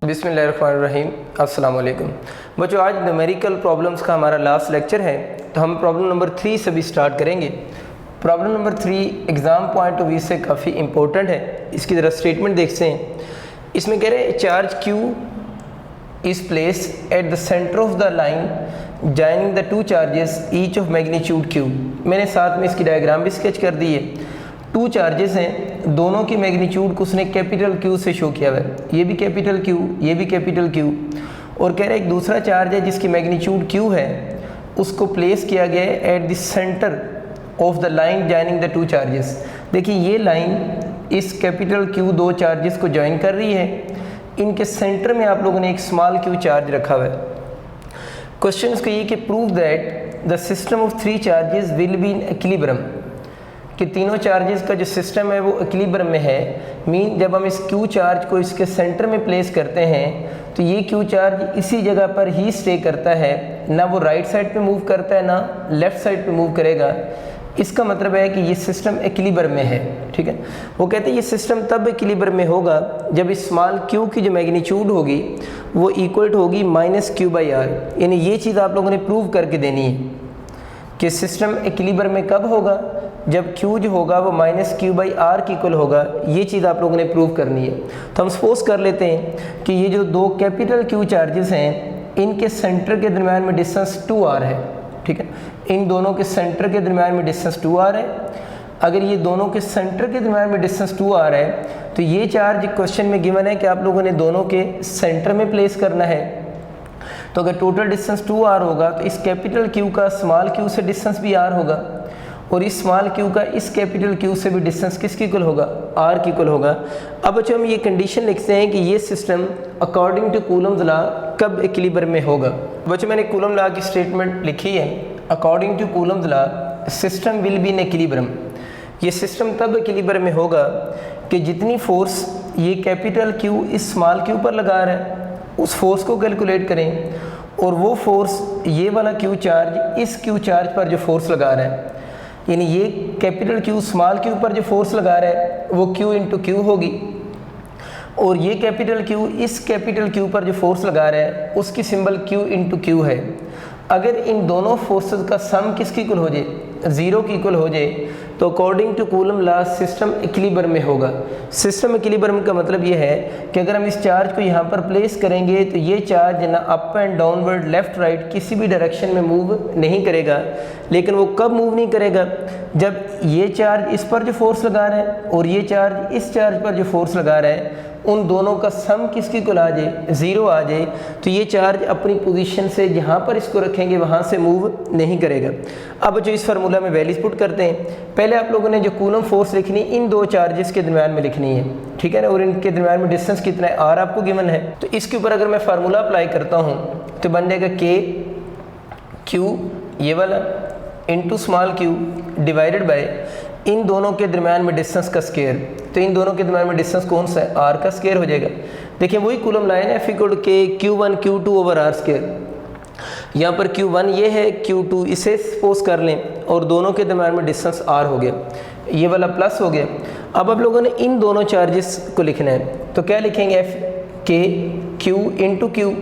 बिस्मिल्लाहिर्रहमानिर्रहीम। अस्सलाम वालेकुम बच्चों, आज न्यूमेरिकल प्रॉब्लम्स का हमारा लास्ट लेक्चर है, तो हम प्रॉब्लम नंबर 3 से भी स्टार्ट करेंगे। Problem number 3 exam point of view से काफ़ी इंपॉर्टेंट है। इसकी ज़रा स्टेटमेंट देखते हैं। इसमें कह रहे हैं charge Q is place at the centre of the line joining the two charges each of magnitude Q। मैंने साथ में इसकी डायग्राम भी स्केच कर दी है। टू चार्जेस हैं, दोनों की मैग्नीट्यूड को उसने कैपिटल Q से शो किया हुआ है। ये भी कैपिटल Q, ये भी कैपिटल Q। और कह रहे हैं एक दूसरा चार्ज है जिसकी मैग्नीट्यूड Q है, उसको प्लेस किया गया है at the centre of the line joining the two charges. देखिए ये लाइन इस कैपिटल Q दो चार्जेस को ज्वाइन कर रही है। इनके सेंटर में आप लोगों ने एक स्मॉल q चार्ज रखा हुआ है। क्वेश्चन इसका ये कि prove that the system of three charges will be in equilibrium, कि तीनों चार्जेस का जो सिस्टम है वो इक्विलिब्रियम में है। मीन जब हम इस Q चार्ज को इसके सेंटर में प्लेस करते हैं तो ये Q चार्ज इसी जगह पर ही स्टे करता है, ना वो राइट साइड पे मूव करता है ना लेफ़्ट साइड पे मूव करेगा। इसका मतलब है कि ये सिस्टम इक्विलिब्रियम में है। ठीक है, वो कहते हैं ये सिस्टम तब इक्विलिब्रियम में होगा जब इस स्मॉल q की जो मैग्नीट्यूड होगी वो इक्वल होगी -q/r। यानी ये चीज़ आप लोगों ने प्रूव करके देनी है कि सिस्टम इक्विलिब्रियम में कब होगा, जब Q जो होगा वो -q/r की इक्वल होगा। ये चीज़ आप लोगों ने प्रूव करनी है। तो हम सपोज कर लेते हैं कि ये जो दो कैपिटल Q चार्जेस हैं इनके सेंटर के दरम्यान में डिस्टेंस 2r है। ठीक है, इन दोनों के सेंटर के दरम्यान में डिस्टेंस 2r है। अगर ये दोनों के सेंटर के दरम्यान में डिस्टेंस 2r है तो ये चार्ज क्वेश्चन में गिवन है कि आप लोगों ने दोनों के सेंटर में प्लेस करना है। तो अगर टोटल डिस्टेंस 2r होगा तो इस कैपिटल Q का स्मॉल q से डिस्टेंस भी r होगा, और इस स्मॉल q का इस कैपिटल Q से भी डिस्टेंस किसकी इक्वल होगा, r की इक्वल होगा। अब बच्चों हम ये कंडीशन लिखते हैं कि ये system according to coulomb's law कब इक्विलिब्रियम में होगा। बच्चों मैंने कूलम लॉ की स्टेटमेंट लिखी है। According to coulomb's law system will be in equilibrium. ये सिस्टम तब इक्विलिब्रियम में होगा कि जितनी फोर्स ये कैपिटल Q इस स्मॉल q पर लगा रहा है उस फोर्स को कैलकुलेट करें, और वो फोर्स ये वाला Q चार्ज इस Q चार्ज पर जो फोर्स लगा रहा है, यानी ये कैपिटल Q स्मॉल q पर जो फोर्स लगा रहा है वो Q इंटू Q होगी, और ये कैपिटल Q इस कैपिटल Q पर जो फोर्स लगा रहा है उसकी सिंबल Q इंटू Q है। अगर इन दोनों फोर्सेस का सम किसकी इक्वल हो जाए, 0 की इक्वल हो जाए, तो according to coulomb law system equilibrium में होगा। सिस्टम इक्विलिब्रियम का मतलब ये है कि अगर हम इस चार्ज को यहाँ पर प्लेस करेंगे तो ये चार्ज ना up and downward left right किसी भी डायरेक्शन में मूव नहीं करेगा। लेकिन वो कब मूव नहीं करेगा, जब ये चार्ज इस पर जो फोर्स लगा रहा है और ये चार्ज इस चार्ज पर जो फोर्स लगा रहा है उन दोनों का सम किसकी इक्वल आ जाए, 0 आ जाए, तो ये चार्ज अपनी पोजीशन से जहाँ पर इसको रखेंगे वहाँ से मूव नहीं करेगा। अब जो इस फार्मूला में वैल्यूज पुट करते हैं, पहले आप लोगों ने जो कूलम फोर्स लिखनी इन दो चार्जेस के दरम्यान में लिखनी है। ठीक है ना, और इनके दरम्यान में डिस्टेंस कितना है, r आपको गिवन है। तो इसके ऊपर अगर मैं फार्मूला अप्लाई करता हूँ तो बन जाएगा k q ये वाला into small q divided by इन दोनों के दरम्यान में डिस्टेंस का स्केयर। तो इन दोनों के दरम्यान में डिस्टेंस कौन सा है, r का स्केयर हो जाएगा। देखिए वही कूलम लाइन है, F इक्वल के q1 q2 over r square. यहाँ पर q1 ये है, q2 इसे सपोज कर लें, और दोनों के दरम्यान में डिस्टेंस r हो गया, ये वाला प्लस हो गया। अब आप लोगों ने इन दोनों चार्जेस को लिखना है, तो क्या लिखेंगे, F के q इंटू q,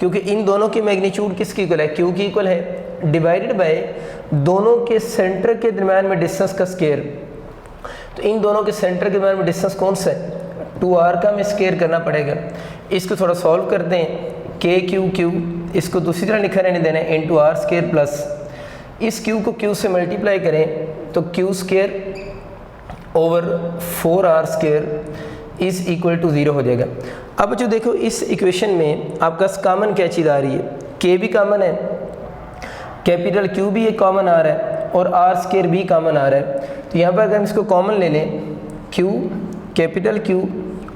क्योंकि इन दोनों की मैग्नीट्यूड किसकी इक्वल है, q की इक्वल है, डिवाइडेड बाय दोनों के सेंटर के दरम्यान में डिस्टेंस का स्केयर। तो इन दोनों के सेंटर के दरम्यान में डिस्टेंस कौन सा है, 2r का हमें स्केयर करना पड़ेगा। इसको थोड़ा सॉल्व करते हैं, k q इसको दूसरी तरह लिखा रहने देना है इंटू r स्केयर प्लस इस q को q से मल्टीप्लाई करें तो q square over 4r square is equal to 0 हो जाएगा। अब जो देखो इस इक्वेशन में आपका कॉमन क्या चीज़ आ रही है, k भी कॉमन है, कैपिटल Q भी एक कॉमन आ रहा है, और r स्केयर भी कॉमन आ रहा है। तो यहाँ पर अगर हम इसको कॉमन ले लें, Q capital Q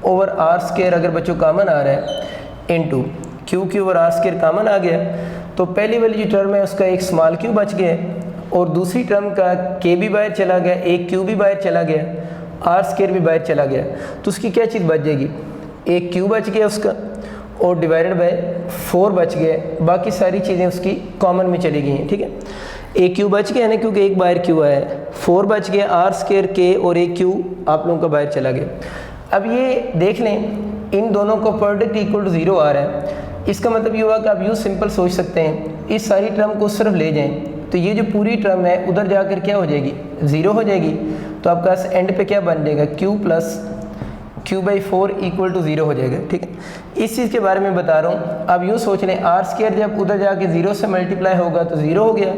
over r square अगर बच्चों कॉमन आ रहा है into Q over r square common आ गया, तो पहली वाली जो टर्म है उसका एक स्मॉल q बच गया और दूसरी टर्म का k भी बाहर चला गया, एक q भी बाहर चला गया, r स्केयर भी बाहर चला गया। तो उसकी क्या चीज़ बच जाएगी, एक q बच गया उसका, और डिवाइडेड बाय 4 बच गया, बाकी सारी चीज़ें उसकी कॉमन में चली गई हैं, ठीक है। ए क्यू बच गया ना, क्योंकि एक बाहर क्यू आया है, 4 बच गया, आर स्क्वायर के और ए क्यू आप लोगों का बाहर चला गया। अब ये देख लें इन दोनों का प्रोडक्ट इक्वल टू 0 आ रहा है, इसका मतलब ये हुआ कि आप यूँ सिंपल सोच सकते हैं, इस सारी टर्म को सिर्फ ले जाएं तो ये जो पूरी टर्म है उधर जाकर क्या हो जाएगी, 0 हो जाएगी। तो आपका एंड पे क्या बन जाएगा, q plus q/4 equal to 0 हो जाएगा, ठीक है। इस चीज़ के बारे में बता रहा हूँ। आप यूँ सोच लें आर स्क्वायर जब उधर जाके 0 से मल्टीप्लाई होगा तो 0 हो गया,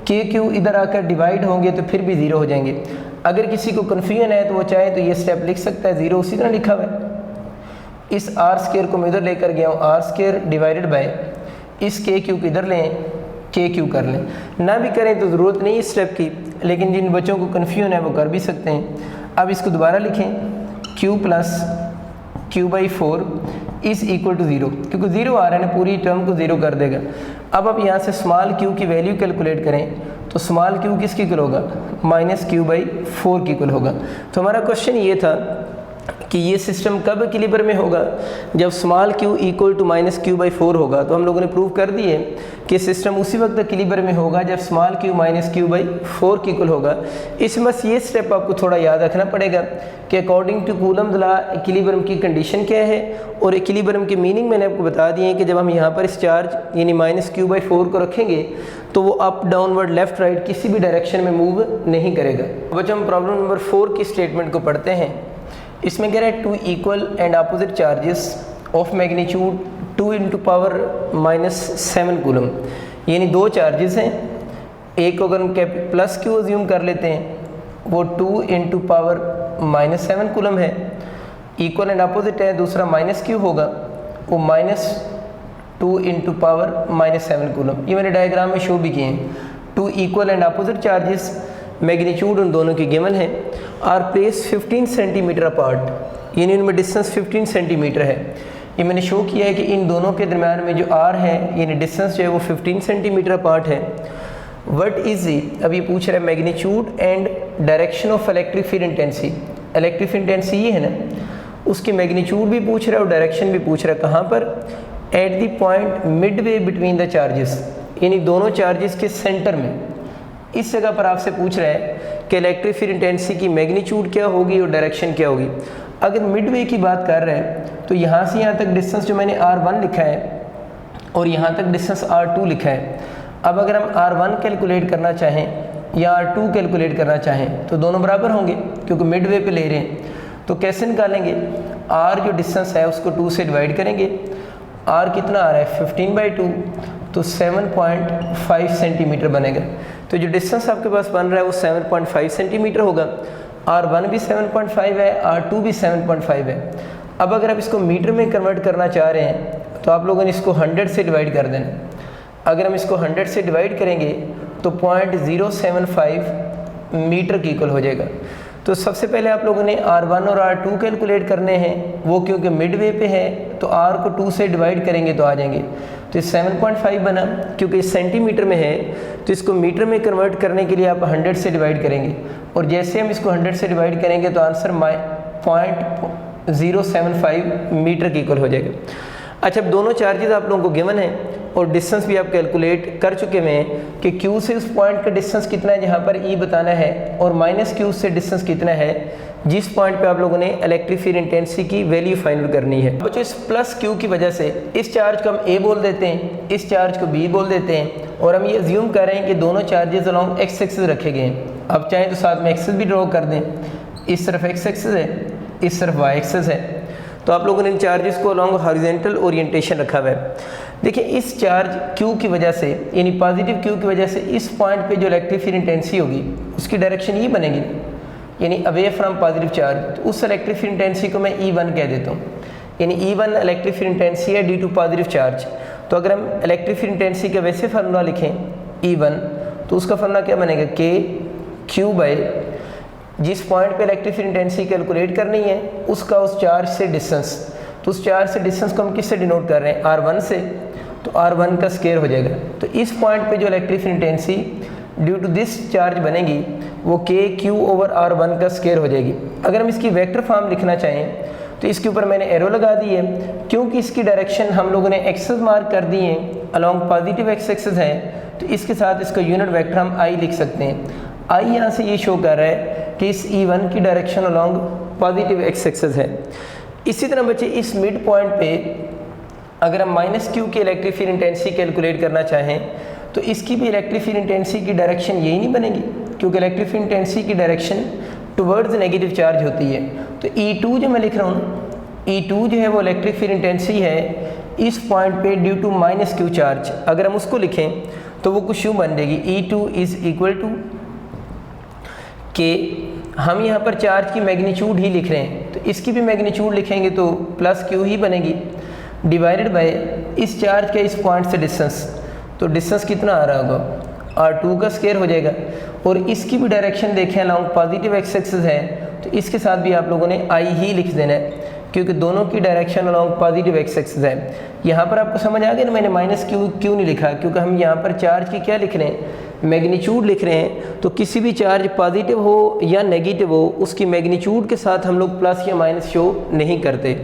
के क्यू इधर आकर डिवाइड होंगे तो फिर भी 0 हो जाएंगे। अगर किसी को कन्फ्यूजन है तो वो चाहे तो ये स्टेप लिख सकता है, 0 उसी तरह लिखा हुआ है। इस आर स्क्वायर को मैं इधर लेकर गया हूँ, आर स्क्वायर डिवाइडेड बाय इस के क्यू को इधर लें, के क्यू कर लें, ना भी करें तो ज़रूरत नहीं इस स्टेप की, लेकिन जिन बच्चों को कन्फ्यूजन है वो कर भी सकते हैं। अब इसको दोबारा लिखें, q plus q/4 is equal to 0, क्योंकि 0 आ रहा है ना, पूरी टर्म को 0 कर देगा। अब आप यहाँ से स्मॉल q की वैल्यू कैलकुलेट करें तो स्मॉल q किसकी इक्वल होगा, -q/4 की इक्वल होगा। तो हमारा क्वेश्चन ये था कि ये सिस्टम कब इक्विलिब्रियम में होगा, जब small q equal to -q/4 होगा। तो हम लोगों ने प्रूव कर दिए कि सिस्टम उसी वक्त इक्विलिब्रियम में होगा जब स्मॉल q -q/4 की इक्वल होगा। इसमें बस ये स्टेप आपको थोड़ा याद रखना पड़ेगा कि according to coulomb's law equilibrium की कंडीशन क्या है, और इक्विलिब्रियम की मीनिंग मैंने आपको बता दिए हैं कि जब हम यहाँ पर इस चार्ज यानी -q/4 को रखेंगे तो वो अप डाउनवर्ड लेफ्ट राइट किसी भी डायरेक्शन में मूव नहीं करेगा। बच्चों हम प्रॉब्लम नंबर 4 की स्टेटमेंट को पढ़ते हैं। इसमें कह रहा है 2 equal and opposite charges of magnitude 2 × -7 coulomb, यानी 2 चार्जेस हैं, एक को अगर हम प्लस क्यू अज्यूम कर लेते हैं वो 2 × -7 कूलम है, इक्वल एंड अपोजिट है, दूसरा माइनस क्यू होगा वो -2 × -7 कूलम। ये मैंने डायग्राम में शो भी किए हैं। 2 equal and opposite charges, magnitude उन दोनों की गिवन है, आर प्लेस 15 सेंटीमीटर अपार्ट, यानी उनमें डिस्टेंस 15 सेंटीमीटर है। ये मैंने शो किया है कि इन दोनों के दरम्यान में जो आर है यानी डिस्टेंस जो है वो 15 सेंटीमीटर अपार्ट है। व्हाट इज अब ये पूछ रहा है magnitude and direction of electric field intensity. Electric field intensity ये है ना, उसकी मैग्नीट्यूड भी पूछ रहा है और डायरेक्शन भी पूछ रहा है। कहाँ पर, at the point mid way between the charges, यानी दोनों चार्जेस के सेंटर में। इस जगह पर आपसे पूछ रहा है कि इलेक्ट्रिक फील्ड इंटेंसिटी की मैग्नीट्यूड क्या होगी और डायरेक्शन क्या होगी। अगर मिडवे की बात कर रहे हैं तो यहाँ से यहाँ तक डिस्टेंस जो मैंने r1 लिखा है और यहाँ तक डिस्टेंस r2 लिखा है। अब अगर हम r1 कैलकुलेट करना चाहें या r2 कैलकुलेट करना चाहें तो दोनों बराबर होंगे, क्योंकि मिडवे पे ले रहे हैं। तो कैसे निकालेंगे, r जो डिस्टेंस है उसको 2 से डिवाइड करेंगे। r कितना आ रहा है 15/2, तो 7.5 सेंटीमीटर बनेगा। तो जो डिस्टेंस आपके पास बन रहा है वो 7.5 सेंटीमीटर होगा। r1 भी 7.5 है, r2 भी 7.5 है। अब अगर आप इसको मीटर में कन्वर्ट करना चाह रहे हैं तो आप लोगों ने इसको 100 से डिवाइड कर देना। अगर हम इसको 100 से डिवाइड करेंगे तो 0.075 मीटर की इक्वल हो जाएगा। तो सबसे पहले आप लोगों ने r1 और r2 कैलकुलेट करने हैं, वो क्योंकि मिडवे पे है तो r को 2 से डिवाइड करेंगे तो आ जाएंगे। तो 7.5 बना, क्योंकि इस सेंटीमीटर में है तो इसको मीटर में कन्वर्ट करने के लिए आप 100 से डिवाइड करेंगे, और जैसे हम इसको 100 से डिवाइड करेंगे तो आंसर 0.075 मीटर की इक्वल हो जाएगा। अच्छा, अब दोनों चार्जेस आप लोगों को गिवन है और डिस्टेंस भी आप कैलकुलेट कर चुके हैं कि Q से उस पॉइंट का डिस्टेंस कितना है जहाँ पर E बताना है, और -Q से डिस्टेंस कितना है जिस पॉइंट पे आप लोगों ने इलेक्ट्रिक फील्ड इंटेंसिटी की वैल्यू फाइंड करनी है। बच्चों, इस प्लस Q की वजह से इस चार्ज को हम A बोल देते हैं, इस चार्ज को B बोल देते हैं, और हम ये अज्यूम कर रहे हैं कि दोनों चार्जेस अलॉन्ग एक्स एक्सिस रखे गए हैं। आप चाहें तो साथ में एक्सिस भी ड्रॉ कर दें, इस तरफ एक्स एक्सिस है, इस तरफ वाई एक्सिस है। तो आप लोगों ने इन चार्जेस को अलॉन्ग हॉरिजॉन्टल ओरिएंटेशन रखा हुआ है। देखिए, इस चार्ज Q की वजह से यानी पॉजिटिव Q की वजह से इस पॉइंट पे जो इलेक्ट्रिक फील्ड इंटेंसिटी होगी उसकी डायरेक्शन ये बनेगी, यानी अवे फ्रॉम पॉजिटिव चार्ज। तो उस इलेक्ट्रिक फील्ड इंटेंसिटी को मैं E1 कह देता हूँ, यानी E1 इलेक्ट्रिक फील्ड इंटेंसिटी है ड्यू टू पॉजिटिव चार्ज। तो अगर हम इलेक्ट्रिक फील्ड इंटेंसिटी का वैसे फार्मूला लिखें E1, तो उसका फार्मूला क्या बनेगा, KQ बाय जिस पॉइंट पे इलेक्ट्रिक फील्ड इंटेंसिटी कैलकुलेट करनी है उसका उस चार्ज से डिस्टेंस। तो उस चार्ज से डिस्टेंस को हम किससे डिनोट कर रहे हैं, R1 से, तो R1 का स्क्वायर हो जाएगा। तो इस पॉइंट पे जो electric field intensity due to this charge बनेगी वो KQ/R1 का स्क्वायर हो जाएगी। अगर हम इसकी वेक्टर फॉर्म लिखना चाहें तो इसके ऊपर मैंने एरो लगा दी है। क्योंकि इसकी डायरेक्शन हम लोगों ने एक्सेस मार्क कर दी है, अलॉन्ग पॉजिटिव एक्स एक्सिस है, तो इसके साथ इसका यूनिट वेक्टर हम आई लिख सकते हैं। आई यहाँ से ये शो कर रहा है कि इस E1 की direction along positive x axis है। इसी तरह बच्चे इस मिड पॉइंट पे अगर हम -q की इलेक्ट्रिक फील्ड इंटेंसिटी कैलकुलेट करना चाहें तो इसकी भी इलेक्ट्रिक फील्ड इंटेंसिटी की डायरेक्शन यही नहीं बनेगी, क्योंकि इलेक्ट्रिक फील्ड इंटेंसिटी की डायरेक्शन टुवर्ड्स नेगेटिव चार्ज होती है। तो E2 जो मैं लिख रहा हूँ, E2 जो है वो इलेक्ट्रिक फील्ड इंटेंसिटी है इस पॉइंट पे ड्यू टू -q चार्ज। अगर हम उसको लिखें तो वो कुछ यूँ बन जाएगी, E2 इज इक्वल टू के, हम यहाँ पर चार्ज की मैग्नीट्यूड ही लिख रहे हैं तो इसकी भी मैग्नीट्यूड लिखेंगे तो +q ही बनेगी, डिवाइडेड बाय इस चार्ज के इस पॉइंट से डिस्टेंस। तो डिस्टेंस कितना आ रहा होगा, r2 का स्क्वायर हो जाएगा। और इसकी भी डायरेक्शन देखें अलॉन्ग पॉजिटिव एक्स एक्सिस है, तो इसके साथ भी आप लोगों ने i ही लिख देना है, क्योंकि दोनों की direction along positive x axis है। यहाँ पर आपको समझ आ गया ना, मैंने -q क्यों नहीं लिखा, क्योंकि हम यहाँ पर चार्ज की क्या लिख रहे हैं, मैग्नीट्यूड लिख रहे हैं। तो किसी भी चार्ज पॉजिटिव हो या नेगेटिव हो, उसकी मैग्नीट्यूड के साथ हम लोग प्लस या माइनस शो नहीं करते।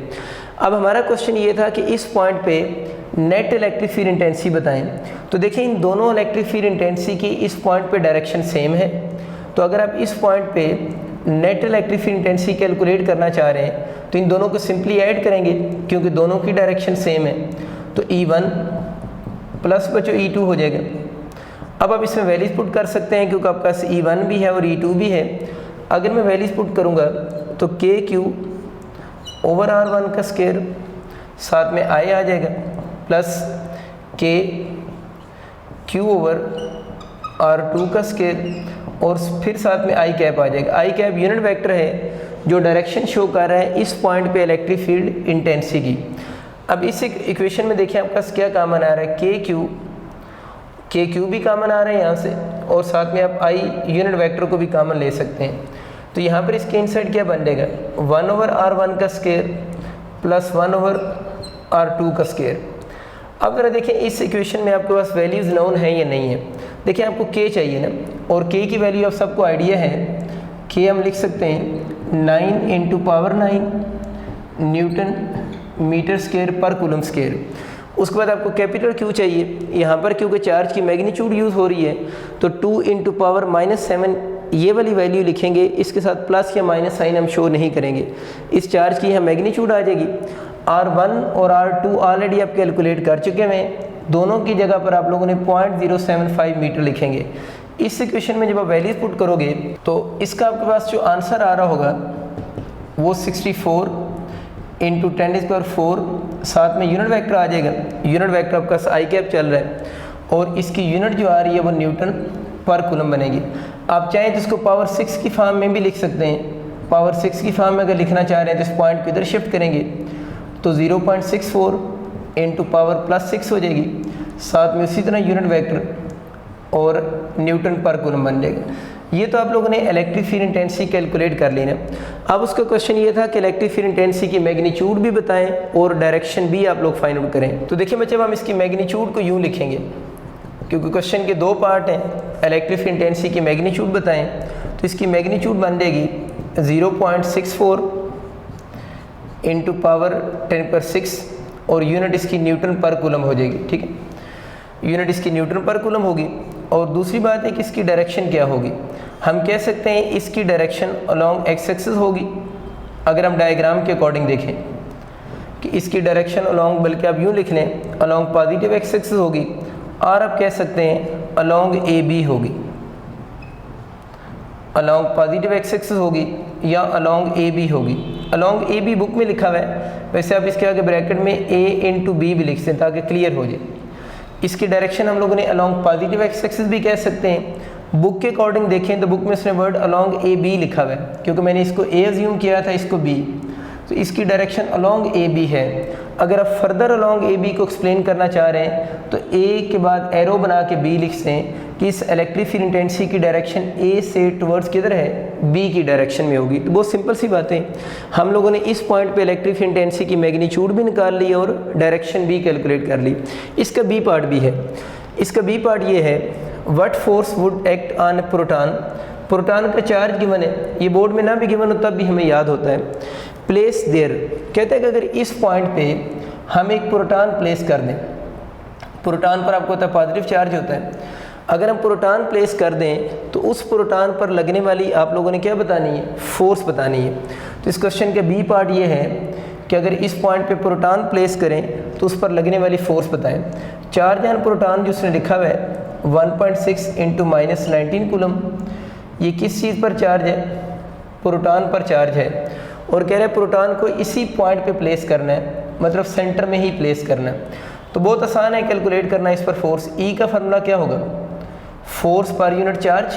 अब हमारा क्वेश्चन ये था कि इस पॉइंट पे नेट इलेक्ट्रिक फील्ड इंटेंसिटी बताएं। तो देखिए इन दोनों इलेक्ट्रिक फील्ड इंटेंसिटी की इस पॉइंट पे डायरेक्शन सेम है। तो अगर आप इस पॉइंट पे net electric field intensity calculate करना चाह रहे हैं तो इन दोनों को सिंपली ऐड करेंगे, क्योंकि दोनों की डायरेक्शन सेम है। तो E1 प्लस बचो E2 हो जाएगा। अब आप इसमें वैल्यूज पुट कर सकते हैं, क्योंकि आपके पास E1 भी है और E2 भी है। अगर मैं वैल्यूज पुट करूँगा तो KQ ओवर R1 का स्क्वायर, साथ में I आ जाएगा, प्लस KQ ओवर R2 का स्क्वायर, और फिर साथ में I कैप आ जाएगा। I कैप यूनिट वेक्टर है जो डायरेक्शन शो कर रहा है इस पॉइंट पे इलेक्ट्रिक फील्ड इंटेंसिटी की। अब इस इक्वेशन में देखिए आपके पास क्या कॉमन आ रहा है, KQ भी कॉमन आ रहा है यहाँ से, और साथ में आप I यूनिट वेक्टर को भी कॉमन ले सकते हैं। तो यहाँ पर इसके इनसाइड क्या बन जाएगा, 1 ओवर R1 का स्क्वायर प्लस 1 ओवर R2 का स्क्वायर। अब जरा देखिए इस इक्वेशन में आपके पास वैल्यूज़ नोन है या नहीं है। देखिए आपको K चाहिए ना, और K की वैल्यू आप सबको आइडिया है। K हम लिख सकते हैं 9 × पावर 9 न्यूटन मीटर स्क्वायर पर कूलम स्क्वायर। उसके बाद आपको कैपिटल Q चाहिए। यहाँ पर क्योंकि चार्ज की मैग्नीट्यूड यूज़ हो रही है तो 2 × पावर -7 ये वाली वैल्यू लिखेंगे, इसके साथ प्लस या माइनस साइन हम शो नहीं करेंगे। इस चार्ज की यहाँ मैग्नीट्यूड आ जाएगी। R1 और R2 ऑलरेडी आप कैलकुलेट कर चुके हैं, दोनों की जगह पर आप लोगों ने 0.075 मीटर लिखेंगे। इस इक्वेशन में जब आप वैल्यूज पुट करोगे तो इसका आपके पास जो आंसर आ रहा होगा वो 64 × 10⁴, साथ में यूनिट वेक्टर आ जाएगा। यूनिट वेक्टर आपका I कैप चल रहा है और इसकी यूनिट जो आ रही है वो न्यूटन पर कूलम बनेगी। आप चाहें तो इसको पावर 6 की फॉर्म में भी लिख सकते हैं। पावर 6 की फॉर्म में अगर लिखना चाह रहे हैं तो इस पॉइंट को इधर शिफ्ट करेंगे तो 0.64 × पावर +6 हो जाएगी, साथ में उसी तरह यूनिट वेक्टर और न्यूटन पर कूलम बन जाएगा। ये तो आप लोगों ने इलेक्ट्रिक फील्ड इंटेंसिटी कैलकुलेट कर ली ना। अब उसका क्वेश्चन ये था कि इलेक्ट्रिक फील्ड इंटेंसिटी की मैग्नीट्यूड भी बताएं और डायरेक्शन भी आप लोग फाइंड आउट करें। तो देखिए बच्चे, हम इसकी मैग्नीट्यूड को यूँ लिखेंगे, क्योंकि क्वेश्चन के दो पार्ट हैं। इलेक्ट्रिक फील्ड इंटेंसिटी की मैग्नीट्यूड बताएं, तो इसकी मैग्नीट्यूड बन जाएगी 0.64 × पावर 10⁶, और यूनिट इसकी न्यूटन पर कूलम हो जाएगी। ठीक है, यूनिट इसकी न्यूटन पर कूलम होगी। और दूसरी बात है कि इसकी डायरेक्शन क्या होगी। हम कह सकते हैं इसकी डायरेक्शन अलॉन्ग एक्स एक्सिस होगी। अगर हम डायग्राम के अकॉर्डिंग देखें कि इसकी डायरेक्शन अलॉन्ग, बल्कि आप यूँ लिख लें, अलॉन्ग पॉजिटिव एक्स एक्सिस होगी, और आप कह सकते हैं अलॉन्ग AB होगी, अलॉन्ग पॉजिटिव एक्स एक्सिस होगी या अलॉन्ग AB होगी। अलॉन्ग AB बुक में लिखा हुआ है, वैसे आप इसके आगे ब्रैकेट में A × B भी लिख सकते हैं ताकि क्लियर हो जाए। इसकी डायरेक्शन हम लोगों ने अलॉन्ग पॉजिटिव एक्स एक्सिस भी कह सकते हैं। बुक के अकॉर्डिंग देखें तो बुक में उसने वर्ड अलॉन्ग AB लिखा हुआ है, क्योंकि मैंने इसको A अज्यूम किया था, इसको B, तो इसकी डायरेक्शन अलॉन्ग AB है। अगर आप फर्दर अलॉन्ग AB को एक्सप्लेन करना चाह रहे हैं तो A के बाद एरो बना के B लिखते हैं कि इस इलेक्ट्रिक फील्ड इंटेंसिटी की डायरेक्शन A से टुवर्ड्स किधर है, B की डायरेक्शन में होगी। तो बहुत सिंपल सी बातें, हम लोगों ने इस पॉइंट पे इलेक्ट्रिक फील्ड इंटेंसिटी की मैग्नीट्यूड भी निकाल ली और डायरेक्शन भी कैलकुलेट कर ली। इसका B पार्ट भी है। इसका B पार्ट ये है, what force would act on proton. Proton का चार्ज गिवन है, ये बोर्ड में ना भी गिवन हो तब भी हमें याद होता है। प्लेस देयर, कहते हैं कि अगर इस पॉइंट पे हम एक प्रोटॉन प्लेस कर दें, प्रोटॉन पर आपको पता है पॉजिटिव चार्ज होता है, अगर हम प्रोटॉन प्लेस कर दें तो उस प्रोटॉन पर लगने वाली आप लोगों ने क्या बतानी है, फोर्स बतानी है। तो इस क्वेश्चन का बी पार्ट ये है कि अगर इस पॉइंट पे प्रोटॉन प्लेस करें तो उस पर लगने वाली फोर्स बताएं। चार्ज ऑन प्रोटॉन जो उसने लिखा हुआ है 1.6 इंटू -19 कूलम, ये किस चीज़ पर चार्ज है, प्रोटॉन पर चार्ज है, और कह रहे हैं प्रोटॉन को इसी पॉइंट पे प्लेस करना है, मतलब सेंटर में ही प्लेस करना है। तो बहुत आसान है कैलकुलेट करना इस पर फोर्स। ई का फार्मूला क्या होगा, फोर्स पर यूनिट चार्ज,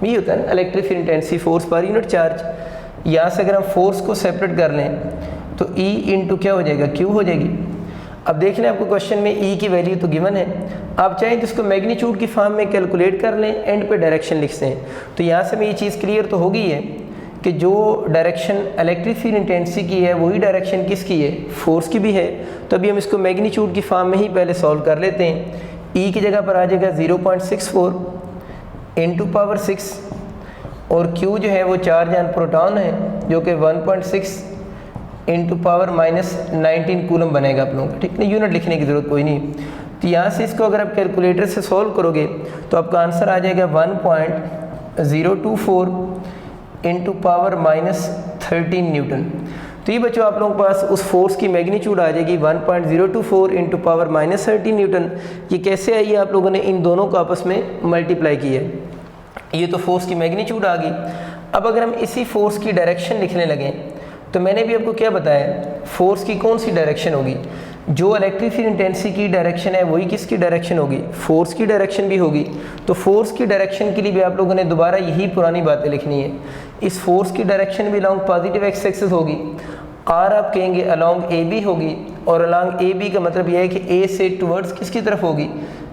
ये होता है ना electric field intensity, force per unit charge. यहाँ से अगर हम फोर्स को सेपरेट कर लें तो ई इंटू क्या हो जाएगा, क्यू हो जाएगी। अब देख लें आपको क्वेश्चन में ई की वैल्यू तो गिवन है, आप चाहें तो इसको मैग्नीट्यूड की फॉर्म में कैलकुलेट कर लें, एंड पे डायरेक्शन लिख दें। तो यहाँ से में ये चीज़ क्लियर तो हो गई है कि जो डायरेक्शन इलेक्ट्रिक फील्ड इंटेंसिटी की है वही डायरेक्शन किसकी है, फोर्स की भी है। तो अभी हम इसको मैग्नीट्यूड की फॉर्म में ही पहले सॉल्व कर लेते हैं। ई की जगह पर आ जाएगा 0.64 इंटू पावर 6, और क्यू जो है वो चार्ज ऑन प्रोटॉन है जो कि 1.6 इंटू पावर -19 कूलम बनेगा आप लोगों का, ठीक है। यूनिट लिखने की ज़रूरत कोई नहीं। तो यहाँ से इसको अगर आप कैलकुलेटर से सॉल्व करोगे तो आपका आंसर आ जाएगा 1.024 इंटू पावर -13 न्यूटन। तो ये बच्चों आप लोगों के पास उस फोर्स की मैग्नीट्यूड आ जाएगी 1.024 इंटू पावर -13 न्यूटन। ये कैसे आई है, आप लोगों ने इन दोनों को आपस में मल्टीप्लाई किया है, ये तो फोर्स की मैग्नीट्यूड आ गई। अब अगर हम इसी फोर्स की डायरेक्शन लिखने लगें तो मैंने भी आपको क्या बताया, फोर्स की कौन सी डायरेक्शन होगी, जो इलेक्ट्रिक फील्ड इंटेंसिटी की डायरेक्शन है वही किसकी डायरेक्शन होगी, फोर्स की डायरेक्शन भी होगी। तो फोर्स की डायरेक्शन के लिए भी आप लोगों ने दोबारा यही पुरानी बातें लिखनी है। इस फोर्स की डायरेक्शन भी अलॉन्ग पॉजिटिव एक्स एक्सिस होगी, आर आप कहेंगे अलॉन्ग ए बी होगी, और अलॉन्ग ए बी का मतलब यह है कि ए से टुवर्ड्स किसकी तरफ होगी,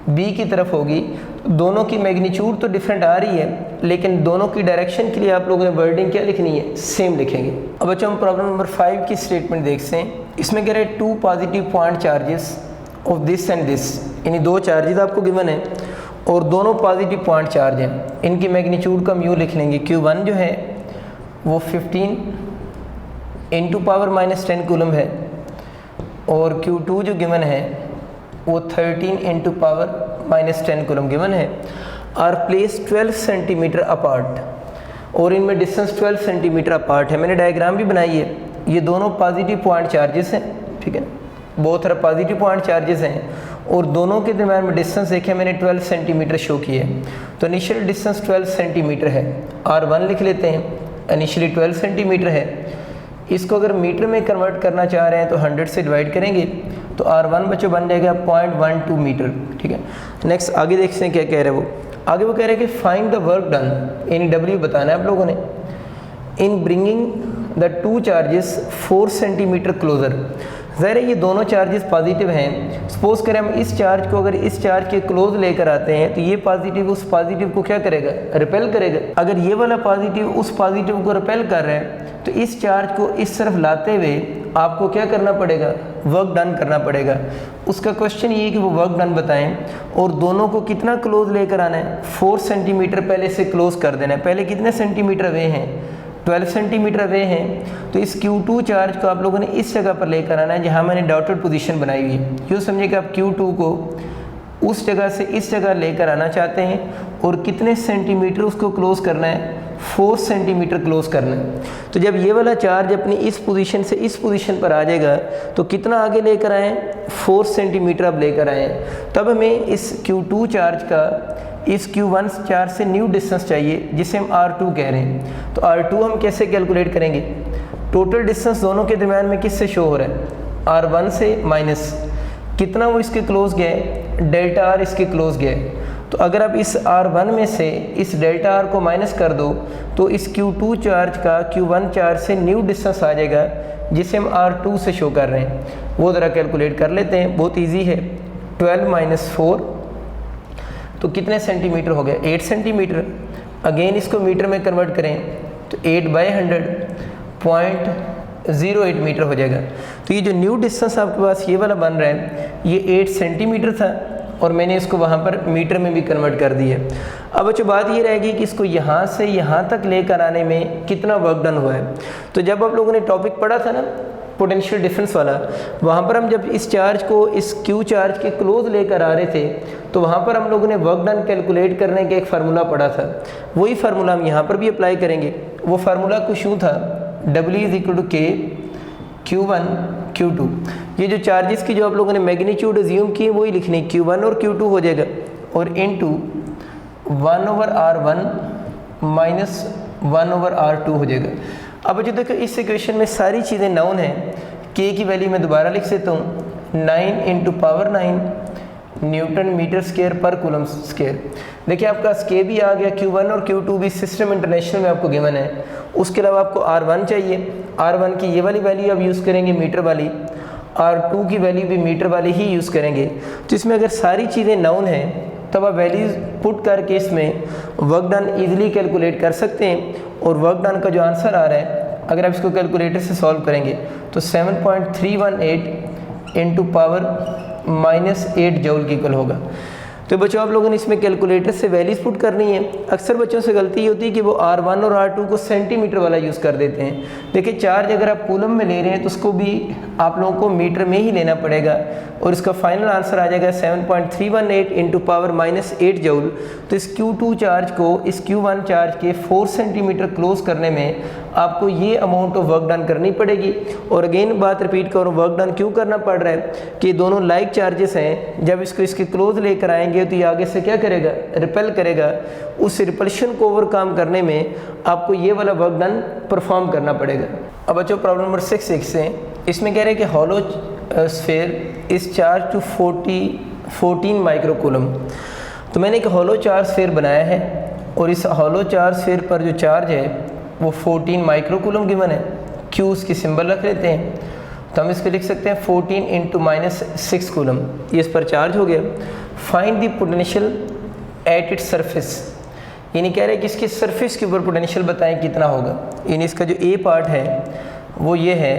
बी की तरफ होगी। दोनों की मैग्नीट्यूड तो डिफरेंट आ रही है, लेकिन दोनों की डायरेक्शन के लिए आप लोगों ने वर्डिंग क्या लिखनी है, सेम लिखेंगे। अब बच्चों हम प्रॉब्लम नंबर 5 की स्टेटमेंट देखते हैं। इसमें कह रहे हैं 2 positive point charges of this and this, यानी 2 चार्जेस आपको गिवन है और दोनों पॉजिटिव पॉइंट चार्ज हैं। इनकी मैग्नीट्यूड का हम यूँ लिख लेंगे, Q1 जो है वो 15 इंटू पावर -10 कूलम है, और Q2 जो गिवन है वो 13 इंटू पावर -10 कूलम गिवन है। आर प्लेस 12 सेंटीमीटर अपार्ट, और इनमें डिस्टेंस 12 सेंटीमीटर अपार्ट है। मैंने डायग्राम भी बनाई है, ये दोनों पॉजिटिव पॉइंट चार्जेस हैं, ठीक है, बहुत सारे पॉजिटिव पॉइंट चार्जेस हैं, और दोनों के दरम्यान में डिस्टेंस देखें मैंने 12 सेंटीमीटर शो किया है। तो इनिशियल डिस्टेंस 12 सेंटीमीटर है, R1 लिख लेते हैं, इनिशियली 12 सेंटीमीटर है। इसको अगर मीटर में कन्वर्ट करना चाह रहे हैं तो 100 से डिवाइड करेंगे तो R1 बच्चों बन जाएगा 0.12 मीटर, ठीक है। नेक्स्ट आगे देखते हैं क्या कह रहे हैं वो। आगे वो कह रहे हैं कि फाइंड द वर्क डन, यानी W बताना है आप लोगों ने, in bringing the 2 charges 4 centimetre closer. ज़ाहिर है ये दोनों चार्जेस पॉजिटिव हैं। सपोज करें हम इस चार्ज को अगर इस चार्ज के क्लोज लेकर आते हैं तो ये पॉजिटिव उस पॉजिटिव को क्या करेगा, रिपेल करेगा। अगर ये वाला पॉजिटिव उस पॉजिटिव को रिपेल कर रहा है तो इस चार्ज को इस तरफ लाते हुए आपको क्या करना पड़ेगा, वर्क डन करना पड़ेगा। उसका क्वेश्चन ये है कि वो वर्क डन बताएं, और दोनों को कितना क्लोज लेकर आना है, 4 सेंटीमीटर पहले से क्लोज कर देना है। पहले कितने सेंटीमीटर अवे हैं, 12 सेंटीमीटर अवे हैं। तो इस Q2 चार्ज को आप लोगों ने इस जगह पर लेकर आना है जहाँ मैंने डॉटेड पोजीशन बनाई हुई है। यूँ समझिए कि आप Q2 को उस जगह से इस जगह लेकर आना चाहते हैं, और कितने सेंटीमीटर उसको क्लोज करना है, 4 सेंटीमीटर क्लोज करना है। तो जब ये वाला चार्ज अपनी इस पोजीशन से इस पोजीशन पर आ जाएगा तो कितना आगे लेकर आएँ, 4 सेंटीमीटर अब लेकर आएँ। तब हमें इस Q2 चार्ज का इस Q1 चार्ज से न्यू डिस्टेंस चाहिए जिसे हम R2 कह रहे हैं। तो R2 हम कैसे कैलकुलेट करेंगे, टोटल डिस्टेंस दोनों के दरम्यान में किससे शो हो रहा है, R1 से माइनस कितना वो इसके क्लोज गया है, डेल्टा R इसके क्लोज गया है। तो अगर आप इस R1 में से इस डेल्टा R को माइनस कर दो तो इस Q2 चार्ज का Q1 चार्ज से न्यू डिस्टेंस आ जाएगा जिसे हम R2 से शो कर रहे हैं। वो ज़रा कैलकुलेट कर लेते हैं, बहुत ईजी है। 12 माइनस 4 तो कितने सेंटीमीटर हो गया, 8 सेंटीमीटर। अगेन इसको मीटर में कन्वर्ट करें तो 8/100.08 मीटर हो जाएगा। तो ये जो न्यू डिस्टेंस आपके पास ये वाला बन रहा है ये 8 सेंटीमीटर था, और मैंने इसको वहाँ पर मीटर में भी कन्वर्ट कर दिया। अब बच्चों बात ये रहेगी कि इसको यहाँ से यहाँ तक लेकर आने में कितना वर्क डन हुआ है। तो जब आप लोगों ने टॉपिक पढ़ा था ना पोटेंशियल डिफरेंस वाला, वहाँ पर हम जब इस चार्ज को इस क्यू चार्ज के क्लोज लेकर आ रहे थे तो वहाँ पर हम लोगों ने वर्क डन कैलकुलेट करने का एक फार्मूला पढ़ा था। वही फार्मूला हम यहाँ पर भी अप्लाई करेंगे। वो फार्मूला कुछ यूँ था, W=K Q1 Q2। ये जो चार्जेस की जो आप लोगों ने मैग्नीट्यूड अज्यूम की वही लिखनी, Q1 और Q2 हो जाएगा, और इनटू 1/R1 माइनस 1/R2 हो जाएगा। अब जो देखो इस इक्वेशन में सारी चीज़ें नाउन हैं। K की वैल्यू मैं दोबारा लिख देता हूँ, 9 × पावर 9 न्यूटन मीटर स्क्वायर पर कूलम स्क्वायर। देखिए आपका K भी आ गया, Q1 और Q2 भी सिस्टम इंटरनेशनल में आपको गिवन है। उसके अलावा आपको R1 चाहिए, R1 की ये वाली वैल्यू आप यूज़ करेंगे मीटर वाली, R2 की वैल्यू भी मीटर वाली ही यूज़ करेंगे। तो इसमें अगर सारी चीज़ें नाउन हैं तब आप वैल्यूज़ पुट करके इसमें वर्क डन ईजिली कैलकुलेट कर सकते हैं। और वर्क डन का जो आंसर आ रहा है अगर आप इसको कैलकुलेटर से सॉल्व करेंगे तो 7.318 × पावर -8 जूल की इक्वल होगा। तो बच्चों आप लोगों ने इसमें कैलकुलेटर से वैल्यूज पुट करनी है। अक्सर बच्चों से गलती होती है कि वो R1 और R2 को सेंटीमीटर वाला यूज़ कर देते हैं। देखिए चार्ज अगर आप कूलम में ले रहे हैं तो उसको भी आप लोगों को मीटर में ही लेना पड़ेगा और इसका फाइनल आंसर आ जाएगा 7.318 × पावर -8 जूल। तो इस Q2 चार्ज को इस Q1 चार्ज के 4 सेंटीमीटर क्लोज करने में आपको ये अमाउंट ऑफ वर्क डन करनी पड़ेगी। और अगेन बात रिपीट करूँ, वर्क डन क्यों करना पड़ रहा है कि दोनों लाइक चार्जेस हैं, जब इसको इसके क्लोज लेकर आएंगे तो ये आगे से क्या करेगा, रिपेल करेगा। उस रिपल्शन को ओवरकम करने में आपको ये वाला वर्क डन परफॉर्म करना पड़ेगा। अब बच्चों प्रॉब्लम नंबर 6 से इसमें कह रहे हैं कि हॉलो स्फीयर इस चार्ज टू 14 माइक्रोकूलम। तो मैंने एक हॉलो चार्ज स्फीयर बनाया है और इस हॉलो चार्ज स्फीयर पर जो चार्ज है वो 14 माइक्रोकूलम गिवन है। क्यू उसकी सिंबल रख लेते हैं तो हम इसको लिख सकते हैं 14 × -6 कूलम। ये इस पर चार्ज हो गया। Find the potential at its surface, यानी कह रहे हैं कि इसके सरफेस के ऊपर पोटेंशियल बताएं कितना होगा। यानी इसका जो ए पार्ट है वो ये है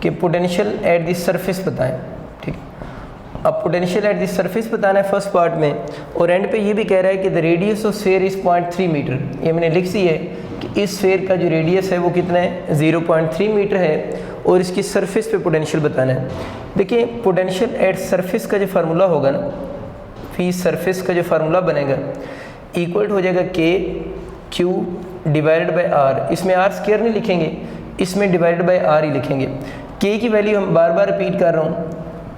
कि पोटेंशियल एट द सरफेस बताएं। ठीक, अब पोटेंशियल एट द सरफेस बताना है फर्स्ट पार्ट में, और एंड पे ये भी कह रहा है कि the radius of sphere is 0.3 metre. ये मैंने लिख दी है कि इस स्फीयर का जो रेडियस है वो कितना है, 0.3 मीटर है, और इसकी सरफेस पे पोटेंशियल बताना है। देखिए पोटेंशियल एट सरफेस का जो फार्मूला होगा ना, फी सरफेस का जो फार्मूला बनेगा इक्वल हो जाएगा KQ डिवाइडेड बाय R। इसमें R स्क्वायर नहीं लिखेंगे, इसमें डिवाइडेड बाय R ही लिखेंगे। K की वैल्यू हम बार बार रिपीट कर रहा हूँ,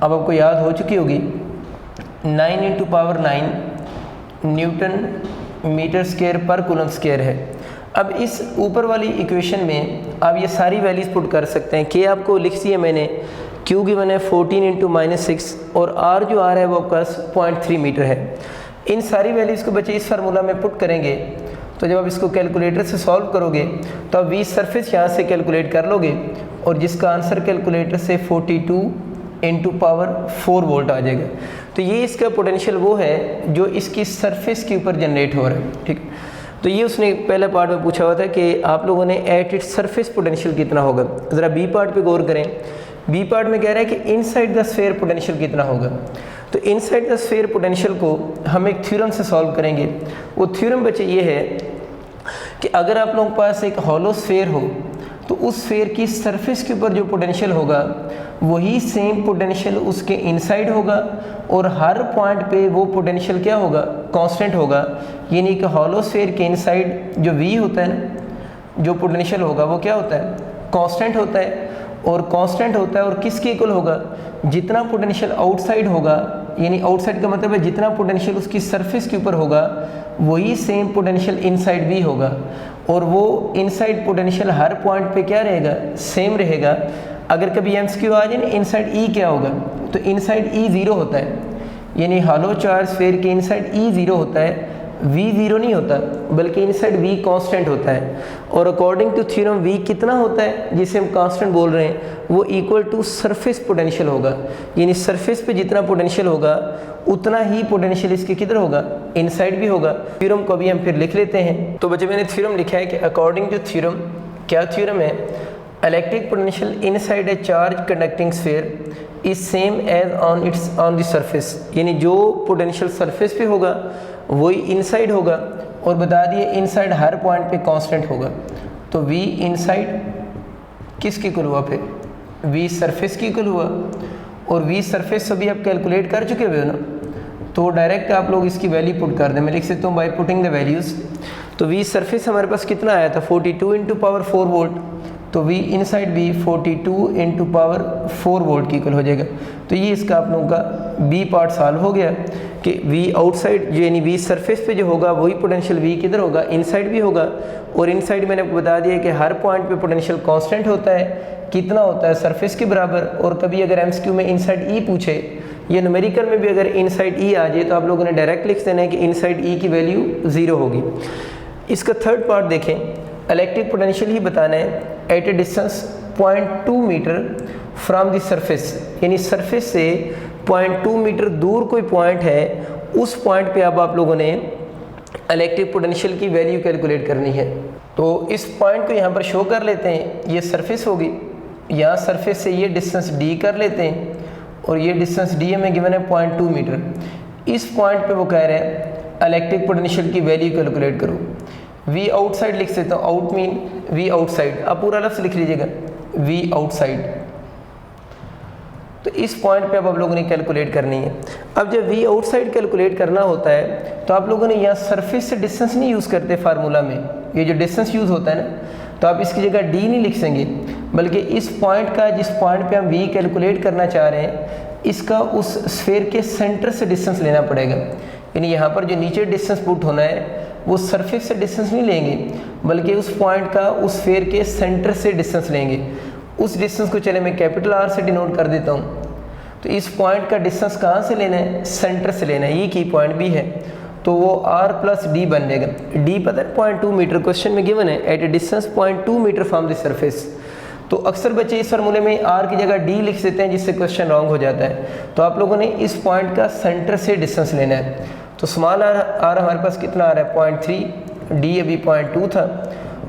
अब आपको याद हो चुकी होगी, 9 × पावर 9 न्यूटन मीटर स्क्वायर पर कूलम स्क्वायर है। अब इस ऊपर वाली इक्वेशन में आप ये सारी वैल्यूज पुट कर सकते हैं। K आपको लिख दी है मैंने, Q गिवन है 14 × -6 और R जो आ रहा है वो आपका 0.3 मीटर है। इन सारी वैल्यूज़ को बच्चे इस फार्मूला में पुट करेंगे तो जब आप इसको कैलकुलेटर से सॉल्व करोगे तो आप वी सरफेस यहाँ से कैलकुलेट कर लोगे और जिसका आंसर कैलकुलेटर से 42 × पावर 4 वोल्ट आ जाएगा। तो ये इसका पोटेंशियल वो है जो इसकी सरफेस के ऊपर जनरेट हो रहा है। ठीक, तो ये उसने पहले पार्ट में पूछा हुआ था कि आप लोगों ने एट इट्स सरफेस पोटेंशियल कितना होगा। ज़रा बी पार्ट पे गौर करें। बी पार्ट में कह रहा है कि इनसाइड द स्फीयर पोटेंशियल कितना होगा। तो इनसाइड द स्फीयर पोटेंशियल को हम एक थ्योरम से सॉल्व करेंगे। वो थ्योरम बच्चे ये है कि अगर आप लोगों के पास एक हॉलो स्फीयर हो तो उस स्फीयर की सरफेस के ऊपर जो पोटेंशियल होगा वही सेम पोटेंशियल उसके इनसाइड होगा और हर पॉइंट पे वो पोटेंशियल क्या होगा, कांस्टेंट होगा। यानी कि हॉलो स्फीयर के इनसाइड जो V होता है ना, जो पोटेंशियल होगा वो क्या होता है, कांस्टेंट होता है। और कांस्टेंट होता है और किसके इक्वल होगा, जितना पोटेंशियल आउटसाइड होगा, यानी आउटसाइड का मतलब है जितना पोटेंशियल उसकी सरफेस के ऊपर होगा वही सेम पोटेंशियल इनसाइड भी होगा। और वो इनसाइड पोटेंशियल हर पॉइंट पे क्या रहेगा, सेम रहेगा। अगर कभी MCQ आ जाए ना इनसाइड E क्या होगा, तो इनसाइड E 0 होता है। यानी हॉलो चार्ज स्फीयर के इनसाइड E 0 होता है, V 0 नहीं होता बल्कि इनसाइड V कांस्टेंट होता है। और अकॉर्डिंग टू थ्योरम V कितना होता है जिसे हम कांस्टेंट बोल रहे हैं, वो इक्वल टू सरफेस पोटेंशियल होगा। यानी सरफेस पे जितना पोटेंशियल होगा उतना ही पोटेंशियल इसके किधर होगा, इनसाइड भी होगा। थ्योरम को भी हम फिर लिख लेते हैं। तो बच्चे मैंने थ्योरम लिखा है कि अकॉर्डिंग टू थ्योरम, क्या थ्योरम है, electric potential inside a charge conducting sphere is same as on the surface, यानी जो पोटेंशियल सरफेस पे होगा वही इनसाइड होगा, और बता दिए इनसाइड हर पॉइंट पे कांस्टेंट होगा। तो वी इनसाइड किसकी इक्वल हुआ, फिर वी सरफेस की इक्वल हुआ, और वी सरफेस सभी आप कैलकुलेट कर चुके हुए हो ना, तो डायरेक्ट आप लोग इसकी वैल्यू पुट कर दें। मैं लिख सकता हूँ बाई पुटिंग द वैल्यूज़। तो वी सरफेस हमारे पास कितना आया था 42 इंटू पावर 4 वोल्ट, तो वी इनसाइड भी 42 इंटू पावर 4 वोल्ट की इक्वल हो जाएगा। तो ये इसका आप लोगों का बी पार्ट सॉल्व हो गया कि वी आउटसाइड जो यानी वी सरफेस पे जो होगा वही पोटेंशियल वी किधर होगा, इनसाइड भी होगा, और इनसाइड मैंने आपको बता दिया कि हर पॉइंट पे पोटेंशियल कांस्टेंट होता है, कितना होता है सरफेस के बराबर। और कभी अगर एमसीक्यू में इनसाइड ई पूछे या न्यूमेरिकल में भी अगर इनसाइड ई आ जाए तो आप लोगों ने डायरेक्ट लिख देना है कि इनसाइड ई की वैल्यू 0 होगी। इसका थर्ड पार्ट देखें, इलेक्ट्रिक पोटेंशियल ही बताना है at a distance 0.2 metre from the surface, यानी सरफेस से 0.2 मीटर दूर कोई पॉइंट है, उस पॉइंट पे अब आप लोगों ने इलेक्ट्रिक पोटेंशियल की वैल्यू कैलकुलेट करनी है। तो इस पॉइंट को यहाँ पर शो कर लेते हैं, ये सरफेस होगी, यहाँ सरफेस से ये डिस्टेंस d कर लेते हैं, और ये डिस्टेंस d हमें गिवन है 0.2 मीटर। इस पॉइंट पे वो कह रहे हैं इलेक्ट्रिक पोटेंशियल की वैल्यू कैलकुलेट करो। वी आउटसाइड लिख सकता हूँ, आउट मीन वी आउटसाइड, आप पूरा लफ्ज़ लिख लीजिएगा वी आउटसाइड। तो इस पॉइंट पे अब आप लोगों ने कैलकुलेट करनी है। अब जब वी आउटसाइड कैलकुलेट करना होता है तो आप लोगों ने यहाँ सरफेस से डिस्टेंस नहीं यूज़ करते फार्मूला में, ये जो डिस्टेंस यूज़ होता है ना, तो आप इसकी जगह डी नहीं लिख सकेंगे, बल्कि इस पॉइंट का जिस पॉइंट पे हम वी कैलकुलेट करना चाह रहे हैं इसका उस स्फीयर के सेंटर से डिस्टेंस लेना पड़ेगा। यानी यहाँ पर जो नीचे डिस्टेंस पुट होना है वो सरफेस से डिस्टेंस नहीं लेंगे, बल्कि उस पॉइंट का उस स्फीयर के सेंटर से डिस्टेंस लेंगे। उस डिस्टेंस को चले मैं कैपिटल आर से डिनोट कर देता हूँ। तो इस पॉइंट का डिस्टेंस कहाँ से लेना है, सेंटर से लेना है, ये की पॉइंट भी है, तो वो r प्लस डी बन जाएगा। डी पता है 0.2 मीटर क्वेश्चन में गिवन है, at a distance 0.2 metre from the surface. तो अक्सर बच्चे इस फार्मूले में r की जगह d लिख देते हैं, जिससे क्वेश्चन रॉन्ग हो जाता है। तो आप लोगों ने इस पॉइंट का सेंटर से डिस्टेंस लेना है। तो स्मॉल r हमारे पास कितना आ रहा है 0.3, d अभी 0.2 था,